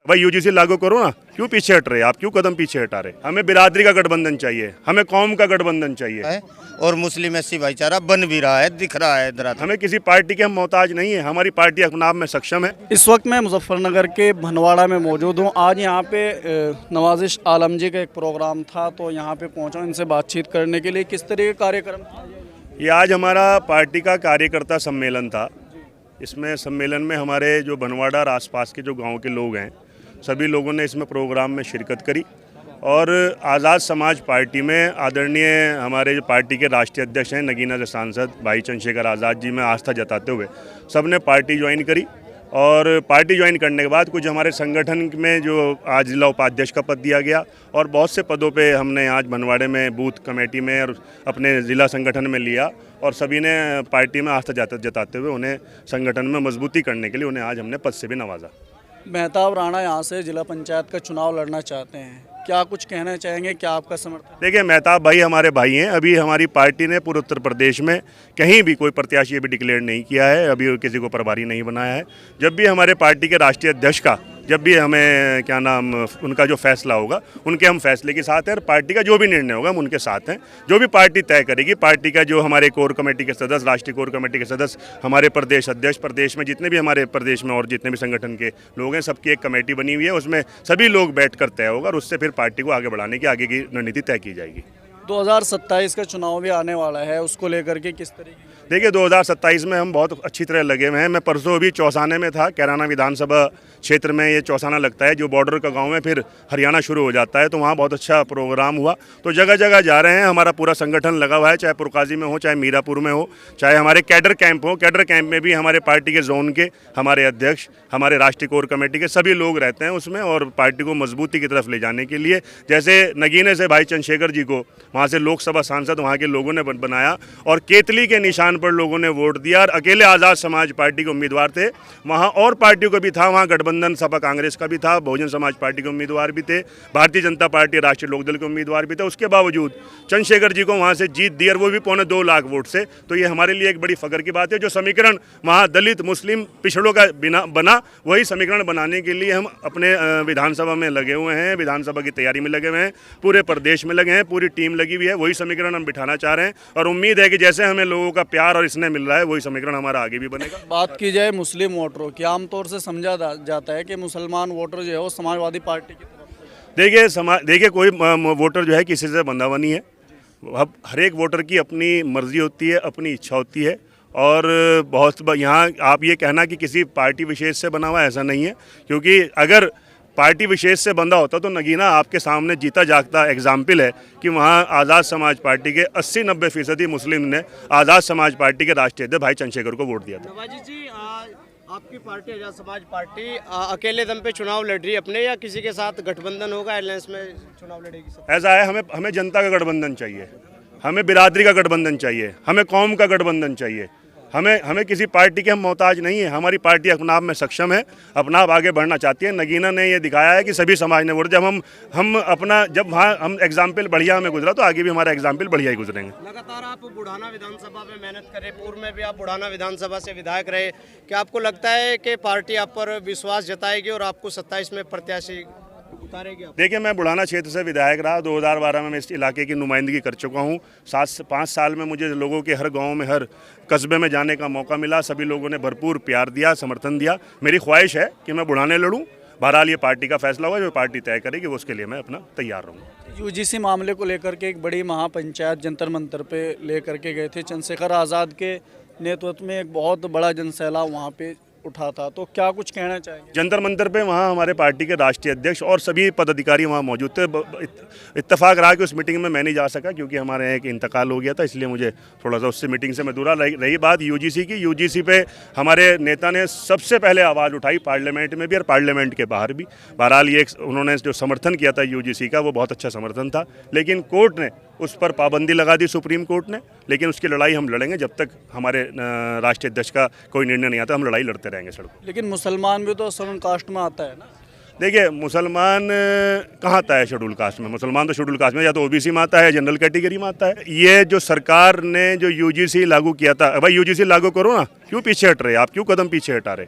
भाई यूजीसी लागू करो ना, क्यों पीछे हट रहे, आप क्यों कदम पीछे हटा रहे। हमें बिरादरी का गठबंधन चाहिए, हमें कौम का गठबंधन चाहिए है और मुस्लिम एससी भाईचारा बन भी रहा है, दिख रहा है धरातल। हमें किसी पार्टी के हम मोहताज नहीं है, हमारी पार्टी अपने आप में सक्षम है। इस वक्त मैं मुजफ्फरनगर के भनवाड़ा में मौजूद हूँ। आज यहाँ पे नवाजिश आलम जी का एक प्रोग्राम था, तो यहाँ पे पहुँचा इनसे बातचीत करने के लिए। किस तरह का कार्यक्रम था ये आज हमारा पार्टी का कार्यकर्ता सम्मेलन था। इसमें सम्मेलन में हमारे जो भनवाड़ा और आसपास के जो गांव के लोग हैं, सभी लोगों ने इसमें प्रोग्राम में शिरकत करी और आज़ाद समाज पार्टी में आदरणीय हमारे जो पार्टी के राष्ट्रीय अध्यक्ष हैं नगीना से सांसद भाई चंद्रशेखर आज़ाद जी में आस्था जताते हुए सब ने पार्टी ज्वाइन करी। और पार्टी ज्वाइन करने के बाद कुछ हमारे संगठन में जो आज जिला उपाध्यक्ष का पद दिया गया और बहुत से पदों पे हमने आज भनवाड़े में बूथ कमेटी में और अपने ज़िला संगठन में लिया और सभी ने पार्टी में आस्था जताते हुए उन्हें संगठन में मजबूती करने के लिए उन्हें आज हमने पद से भी नवाजा। मेहताब राणा यहाँ से जिला पंचायत का चुनाव लड़ना चाहते हैं, क्या कुछ कहना चाहेंगे, क्या आपका समर्थन? देखिए, मेहताब भाई हमारे भाई हैं। अभी हमारी पार्टी ने पूरे उत्तर प्रदेश में कहीं भी कोई प्रत्याशी अभी डिक्लेयर नहीं किया है, अभी किसी को प्रभारी नहीं बनाया है। जब भी हमारे पार्टी के राष्ट्रीय अध्यक्ष का जब भी हमें क्या नाम उनका जो फैसला होगा उनके हम फैसले के साथ हैं और पार्टी का जो भी निर्णय होगा हम उनके साथ हैं। जो भी पार्टी तय करेगी, पार्टी का जो हमारे कोर कमेटी के सदस्य, राष्ट्रीय कोर कमेटी के सदस्य, हमारे प्रदेश अध्यक्ष, प्रदेश में जितने भी हमारे प्रदेश में और जितने भी संगठन के लोग हैं, सबकी एक कमेटी बनी हुई है। उसमें सभी लोग बैठ कर तय होगा और उससे फिर पार्टी को आगे बढ़ाने की आगे की रणनीति तय की जाएगी। 2027 का चुनाव भी आने वाला है, उसको लेकर के किस तरीके? देखिए, 2027 में हम बहुत अच्छी तरह लगे हुए हैं। मैं परसों अभी चौसाने में था, कैराना विधानसभा क्षेत्र में ये चौसाना लगता है, जो बॉर्डर का गांव है, फिर हरियाणा शुरू हो जाता है, तो वहाँ बहुत अच्छा प्रोग्राम हुआ। तो जगह जगह जा रहे हैं, हमारा पूरा संगठन लगा हुआ है, चाहे पुरकाजी में हो, चाहे मीरापुर में हो, चाहे हमारे कैडर कैंप हो। कैडर कैंप में भी हमारे पार्टी के जोन के हमारे अध्यक्ष, हमारे राष्ट्रीय कोर कमेटी के सभी लोग रहते हैं उसमें, और पार्टी को मजबूती की तरफ ले जाने के लिए, जैसे नगीने से भाई चंद्रशेखर जी को वहाँ से लोकसभा सांसद वहाँ के लोगों ने बनाया और केतली के निशान पर लोगों ने वोट दिया और अकेले आज़ाद समाज पार्टी के उम्मीदवार थे। वहाँ और पार्टियों का भी था, वहाँ गठबंधन सपा कांग्रेस का भी था, बहुजन समाज पार्टी के उम्मीदवार भी थे, भारतीय जनता पार्टी, राष्ट्रीय लोकदल के उम्मीदवार भी थे। उसके बावजूद चंद्रशेखर जी को वहाँ से जीत दी और वो भी 2.25 लाख वोट से। तो ये हमारे लिए एक बड़ी फख्र की बात है। जो समीकरण वहाँ दलित मुस्लिम पिछड़ों का बना, वही समीकरण बनाने के लिए हम अपने विधानसभा में लगे हुए हैं, विधानसभा की तैयारी में लगे हुए हैं, पूरे प्रदेश में लगे हैं, पूरी टीम लगी हुई है। वही समीकरण हम बिठाना चाह रहे हैं और उम्मीद है कि जैसे हमें लोगों का प्यार और इसने मिल रहा है, वही समीकरण हमारा आगे भी बनेगा। बात की जाए मुस्लिम वोटरों की, आमतौर से समझा जाता है कि मुसलमान वोटर जो है वो समाजवादी पार्टी की तरफ। देखिए कोई वोटर जो है किसी से बंधा हुआ नहीं है। अब हर एक वोटर की अपनी मर्जी होती है, अपनी इच्छा होती है और बहुत यहाँ आप ये कहना कि किसी पार्टी विशेष से बना हुआ, ऐसा नहीं है। क्योंकि अगर पार्टी विशेष से बंधा होता तो नगीना आपके सामने जीता जागता एग्जाम्पल है कि वहाँ आज़ाद समाज पार्टी के 80-90% मुस्लिम ने आज़ाद समाज पार्टी के राष्ट्रीय अध्यक्ष भाई चंद्रशेखर को वोट दिया था। नवाजी जी, आपकी पार्टी आज़ाद समाज पार्टी अकेले दम पे चुनाव लड़ रही है अपने, या किसी के साथ गठबंधन होगा, अलायंस में चुनाव लड़ेगी सब? ऐसा है, हमें जनता का गठबंधन चाहिए, हमें बिरादरी का गठबंधन चाहिए, हमें कौम का गठबंधन चाहिए। हमें किसी पार्टी के हम मोहताज नहीं है। हमारी पार्टी अपने आप में सक्षम है, अपना आप आगे बढ़ना चाहती है। नगीना ने ये दिखाया है कि सभी समाज ने वोट, जब जब वहाँ हम एग्जाम्पल बढ़िया हमें गुजरा तो आगे भी हमारा एग्जाम्पल बढ़िया ही गुजरेंगे। लगातार आप बुढ़ाना विधानसभा में मेहनत करें, पूर्व में भी आप बुढ़ाना विधानसभा से विधायक रहे, क्या आपको लगता है कि पार्टी आप पर विश्वास जताएगी और आपको 27 में प्रत्याशी उतारेगी? देखिए, मैं बुढ़ाना क्षेत्र से विधायक रहा, 2012 में मैं इस इलाके की नुमाइंदगी कर चुका हूँ। 7 से 5 साल में मुझे लोगों के हर गांव में, हर कस्बे में जाने का मौका मिला। सभी लोगों ने भरपूर प्यार दिया, समर्थन दिया। मेरी ख्वाहिश है कि मैं बुढ़ाने लड़ूँ। बहरहाल ये पार्टी का फैसला होगा, जो पार्टी तय करेगी वो, उसके लिए मैं अपना तैयार रहूँगा। यूजीसी मामले को लेकर के एक बड़ी महापंचायत जंतर मंतर पे लेकर के गए थे, चंद्रशेखर आज़ाद के नेतृत्व में एक बहुत बड़ा जनसैलाब वहाँ पे उठा था, तो क्या कुछ कहना चाहेंगे? जंतर मंतर पे वहाँ हमारे पार्टी के राष्ट्रीय अध्यक्ष और सभी पदाधिकारी वहाँ मौजूद थे। इत्तेफाक रहा कि उस मीटिंग में मैं नहीं जा सका क्योंकि हमारे यहाँ एक इंतकाल हो गया था, इसलिए मुझे थोड़ा सा उससे मीटिंग से मैं दूर रही। बात यूजीसी की, यूजीसी पे हमारे नेता ने सबसे पहले आवाज़ उठाई, पार्लियामेंट में भी और पार्लियामेंट के बाहर भी। बहरहाल ये उन्होंने जो समर्थन किया था यूजीसी का, वो बहुत अच्छा समर्थन था, लेकिन कोर्ट ने उस पर पाबंदी लगा दी, सुप्रीम कोर्ट ने। लेकिन उसकी लड़ाई हम लड़ेंगे जब तक हमारे राष्ट्रीय अध्यक्ष का कोई निर्णय नहीं आता, हम लड़ाई लड़ते रहेंगे सड़कों। लेकिन मुसलमान भी तो शेड्यूल कास्ट में आता है ना? देखिए, मुसलमान कहाँ आता है शेड्यूल कास्ट में? मुसलमान तो शेड्यूल कास्ट में या तो ओबीसी में आता है या जनरल कैटेगरी में आता है। ये जो सरकार ने जो यूजीसी लागू किया था, भाई यूजीसी लागू करो ना, क्यों पीछे हट रहे, आप क्यों कदम पीछे हटा रहे?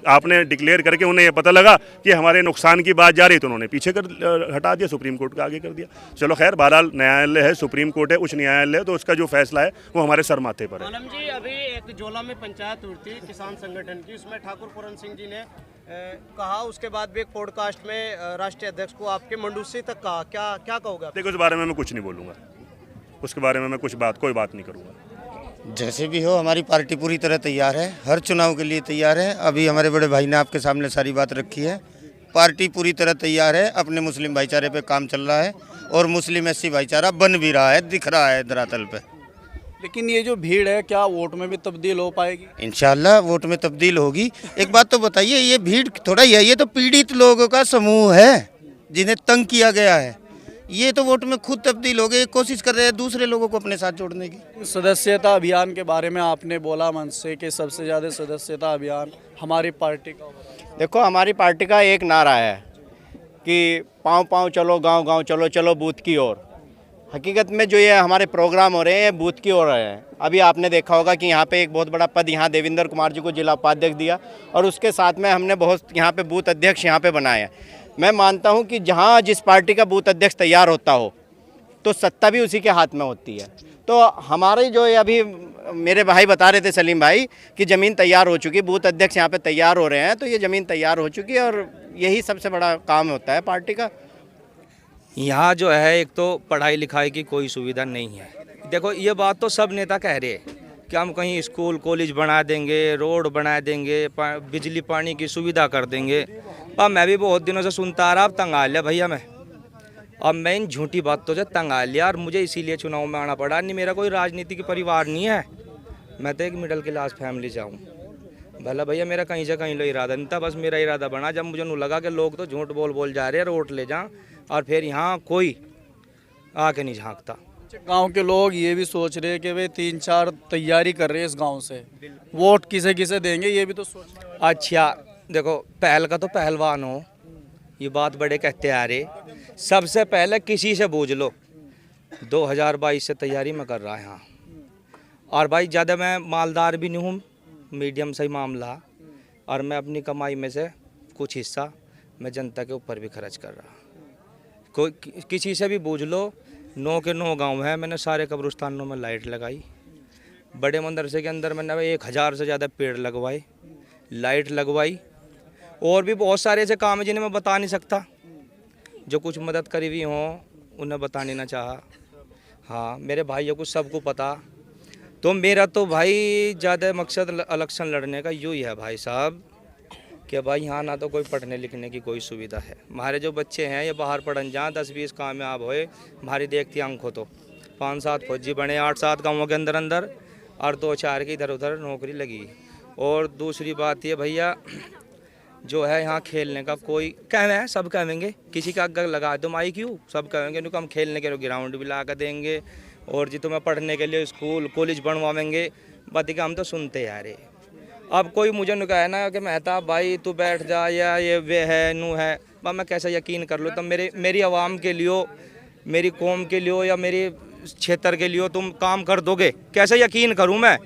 आपने डिक्लेयर करके उन्हें ये पता लगा कि हमारे नुकसान की बात जा रही, तो उन्होंने पीछे हटा दिया, सुप्रीम कोर्ट का आगे कर दिया। चलो खैर, बहरहाल न्यायालय है, सुप्रीम कोर्ट है, उच्च न्यायालय है, तो उसका जो फैसला है वो हमारे सर माथे पर है। आलम जी, अभी एक जोला में पंचायत हुई थी किसान संगठन की, उसमें ठाकुर पूरन सिंह जी ने कहा, उसके बाद भी एक पॉडकास्ट में राष्ट्रीय अध्यक्ष को आपके मंडूसी तक कहा, क्या कहोगे आप? देखो, उस बारे में मैं कुछ नहीं बोलूँगा, उसके बारे में मैं कोई बात नहीं करूँगा। जैसे भी हो, हमारी पार्टी पूरी तरह तैयार है, हर चुनाव के लिए तैयार है। अभी हमारे बड़े भाई ने आपके सामने सारी बात रखी है। पार्टी पूरी तरह तैयार है, अपने मुस्लिम भाईचारे पे काम चल रहा है और मुस्लिम एससी भाईचारा बन भी रहा है, दिख रहा है धरातल पे। लेकिन ये जो भीड़ है, क्या वोट में भी तब्दील हो पाएगी? इंशाल्लाह वोट में तब्दील होगी। एक बात तो बताइए, ये भीड़ थोड़ा ही है, ये तो पीड़ित लोगों का समूह है जिन्हें तंग किया गया है। ये तो वोट में खुद तब्दील हो गए, कोशिश कर रहे हैं दूसरे लोगों को अपने साथ जोड़ने की। सदस्यता अभियान के बारे में आपने बोला मंच से कि सबसे ज़्यादा सदस्यता अभियान हमारी पार्टी का होगा। देखो, हमारी पार्टी का एक नारा है कि पाँव पाँव चलो, गांव गांव चलो, चलो बूथ की ओर। हकीकत में जो ये हमारे प्रोग्राम हो रहे हैं, ये बूथ की ओर रहे हैं। अभी आपने देखा होगा कि यहाँ पे एक बहुत बड़ा पद यहाँ देवेंद्र कुमार जी को जिला उपाध्यक्ष दिया और उसके साथ में हमने बहुत यहाँ पे बूथ अध्यक्ष यहाँ पे बनाए हैं। मैं मानता हूँ कि जहाँ जिस पार्टी का बूथ अध्यक्ष तैयार होता हो तो सत्ता भी उसी के हाथ में होती है। तो हमारे जो ये अभी मेरे भाई बता रहे थे, सलीम भाई, कि ज़मीन तैयार हो चुकी, बूथ अध्यक्ष यहाँ पे तैयार हो रहे हैं, तो ये ज़मीन तैयार हो चुकी है और यही सबसे बड़ा काम होता है पार्टी का। यहाँ जो है, एक तो पढ़ाई लिखाई की कोई सुविधा नहीं है। देखो, ये बात तो सब नेता कह रहे हैं कि हम कहीं स्कूल कॉलेज बना देंगे, रोड बना देंगे, बिजली पानी की सुविधा कर देंगे। अब मैं भी बहुत दिनों से सुनता आ रहा, अब तंग आ लिया भैया मैं। अब मैं इन झूठी बातों से तंग आ लिया और मुझे इसीलिए चुनाव में आना पड़ा। नहीं, मेरा कोई राजनीतिक परिवार नहीं है, मैं तो एक मिडिल क्लास फैमिली से हूँ। भला भैया, मेरा कहीं से कहीं लो इरादा नहीं था, बस मेरा इरादा बना जब मुझे नू लगा कि लोग तो झूठ बोल जा रहे हैं, वोट ले जाएं और फिर यहाँ कोई आके नहीं झांकता। गांव के लोग ये भी सोच रहे हैं कि वे 3-4 तैयारी कर रहे हैं इस गांव से, वोट किसे किसे देंगे, ये भी तो सोच रहे हैं। अच्छा, देखो, पहल का तो पहलवान हो, ये बात बड़े कहते आ रहे। सबसे पहले किसी से बूझ लो, 2022 से तैयारी मैं कर रहा है यहाँ। और भाई, ज़्यादा मैं मालदार भी नहीं हूँ, मीडियम सही मामला, और मैं अपनी कमाई में से कुछ हिस्सा मैं जनता के ऊपर भी खर्च कर रहा। कोई किसी से भी बूझ लो, 9 के 9 गांव है, मैंने सारे कब्रिस्तानों में लाइट लगाई। बड़े मदरसे के अंदर मैंने 1000 से ज़्यादा पेड़ लगवाए, लाइट लगवाई, और भी बहुत सारे ऐसे काम है जिन्हें मैं बता नहीं सकता। जो कुछ मदद करी हुई हों उन्हें बता नहीं चाहा। हाँ, मेरे भाइयों को सबको पता। तो मेरा तो भाई ज़्यादा मकसद इलेक्शन लड़ने का यूँ ही है भाई साहब, कि भाई यहाँ ना तो कोई पढ़ने लिखने की कोई सुविधा है। हमारे जो बच्चे हैं ये बाहर पढ़न जाएँ, 10-20 कामयाब होए, हमारी देखती आंख हो तो 5-7 फौजी बने 8-7 गाँवों के अंदर और 2-4 की इधर उधर नौकरी लगी। और दूसरी बात ये भैया, जो है यहाँ खेलने का कोई कहवे है, सब कहेंगे किसी का अगर लगा दो माई क्यों, सब कहेंगे उनको हम खेलने के लिए ग्राउंड भी ला कर देंगे और जी तुम्हें पढ़ने के लिए स्कूल कॉलेज बनवाएंगे। बात हम तो सुनते आ रहे। अब कोई मुझे न कहे ना कि मेहताब भाई तू बैठ जा, या ये वे है नू है, मैं कैसे यकीन कर लूँ? तब मेरी आवाम के लिए, मेरी कौम के लिए या मेरे क्षेत्र के लिए तुम काम कर दोगे, कैसे यकीन करूँ मैं?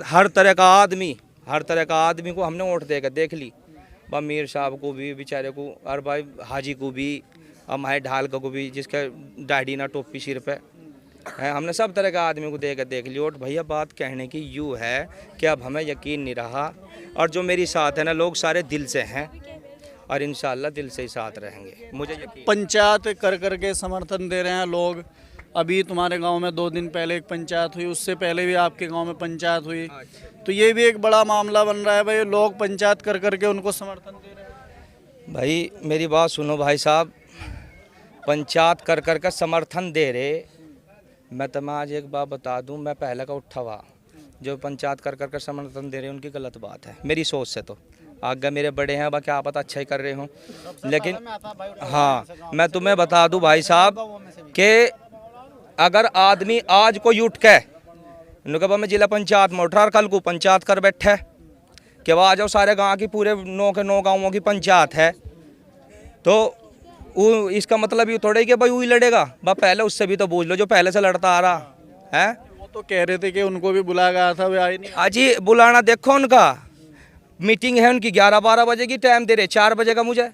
हर तरह का आदमी को हमने वोट देकर देख ली। बा मीर साहब को भी बेचारे को, और भाई हाजी को भी, और माए ढाल को भी जिसका दाढ़ी ना टोपी सिर पे है, हमने सब तरह का आदमी को देकर देख ली। और भैया बात कहने की यूँ है कि अब हमें यकीन नहीं रहा, और जो मेरी साथ है ना, लोग सारे दिल से हैं और इंशाल्लाह दिल से ही साथ रहेंगे, मुझे यकीन। पंचायत कर के समर्थन दे रहे हैं लोग। अभी तुम्हारे गांव में 2 दिन पहले एक पंचायत हुई, उससे पहले भी आपके गांव में पंचायत हुई, तो ये भी एक बड़ा मामला बन रहा है भाई, लोग पंचायत कर के उनको समर्थन दे रहे हैं। भाई मेरी बात सुनो भाई साहब, पंचायत कर का समर्थन दे रहे। मैं तुम्हें आज एक बात बता दूं, मैं पहले का उठा हुआ, जो पंचायत कर समर्थन दे रहे हैं उनकी गलत बात है मेरी सोच से। तो आगे मेरे बड़े हैं, बा क्या पता अच्छा ही कर रहे हों, लेकिन हाँ मैं तुम्हें बता दूं भाई साहब कि अगर आदमी आज को उठ के नुकबा में जिला पंचायत में उठा और कल को पंचायत कर बैठे कि वह आ जाओ सारे गांव की, पूरे 9 के 9 गाँवों की पंचायत है, तो वो इसका मतलब ये थोड़ा ही कि भाई वही लड़ेगा। बा पहले उससे भी तो पूछ लो जो पहले से लड़ता आ रहा है। वो तो कह रहे थे कि उनको भी बुलाया गया था, वे आए नहीं। आज ही बुलाना देखो उनका, मीटिंग है उनकी 11-12 बजे की, टाइम दे रहे 4 बजे का मुझे।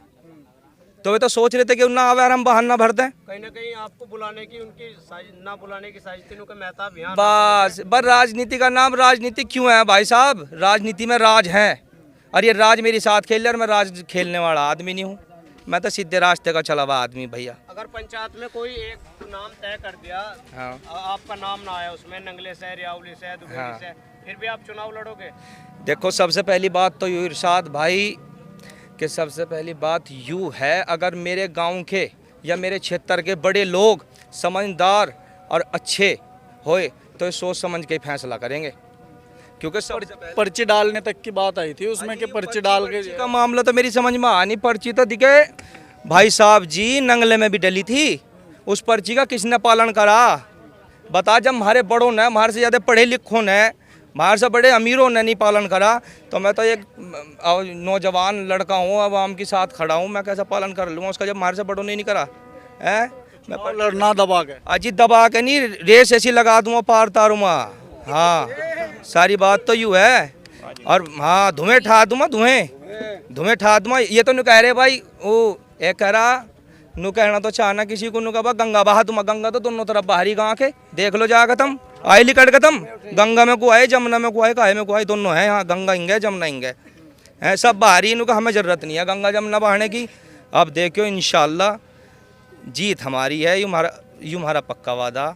तो वे तो सोच रहे थे कि ना आवे और हम बहाना भर दें। कहीं ना कहीं आपको बुलाने की उनकी ना बुलाने की साजिश थी, उनका मेहताब यहाँ बस राजनीति का नाम राजनीति क्यों है भाई साहब? राजनीति में राज है, और ये राज मेरे साथ खेल रहे, और मैं राज खेलने वाला आदमी नहीं हूँ। मैं तो सीधे रास्ते का चला हुआ आदमी भैया। अगर पंचायत में कोई एक नाम तय कर दिया, हाँ। आपका नाम ना आया उसमें, नंगले से, रियावली से, दुबेली से, फिर भी आप चुनाव लड़ोगे? देखो सबसे पहली बात तो यूँ इरशाद भाई कि सबसे पहली बात यूँ है, अगर मेरे गांव के या मेरे क्षेत्र के बड़े लोग समझदार और अच्छे होए तो ये सोच समझ के फैसला करेंगे, क्योंकि पर्ची डालने तक की बात आई थी उसमें कि पर्ची डाल के का मामला तो मेरी समझ में आ नहीं। पर्ची तो दिखे भाई साहब जी, नंगले में भी डली थी, उस पर्ची का किसने पालन करा? बता, जब हमारे बड़ों ने, हमारे से ज़्यादा पढ़े लिखों ने, हमारे से बड़े अमीरों ने नहीं पालन करा, तो मैं तो एक नौजवान लड़का हूँ, आवाम के साथ खड़ा हूँ, मैं कैसा पालन कर लूँगा उसका जब हमारे से बड़ों ने नहीं करा है? मैं और लड़ना दबा के, अजी दबा के नहीं, रेस ऐसी लगा दूँगा, पार तारूँगा। हाँ, सारी बात तो यूँ है। और हाँ, धुएं ठा दूँगा, धुएं ठा दूँगा। ये तो नहीं कह रहे भाई, वो एक कह रहा नु कहना तो चाहना किसी को, नु कहा गंगा बहा दूँगा। गंगा तो दोनों तरफ बाहरी गाँव के, देख लो जाकर तुम, आई लिकट के तुम, गंगा में को आए, जमुना में को आए, काहे में को आए, दोनों है यहाँ, गंगा इंगे जमुना इंगे है, सब बाहरी। इनका हमें ज़रूरत नहीं है गंगा जमुना बहाने की। अब देखो इंशाल्लाह जीत हमारी है, यूँ हमारा पक्का वादा।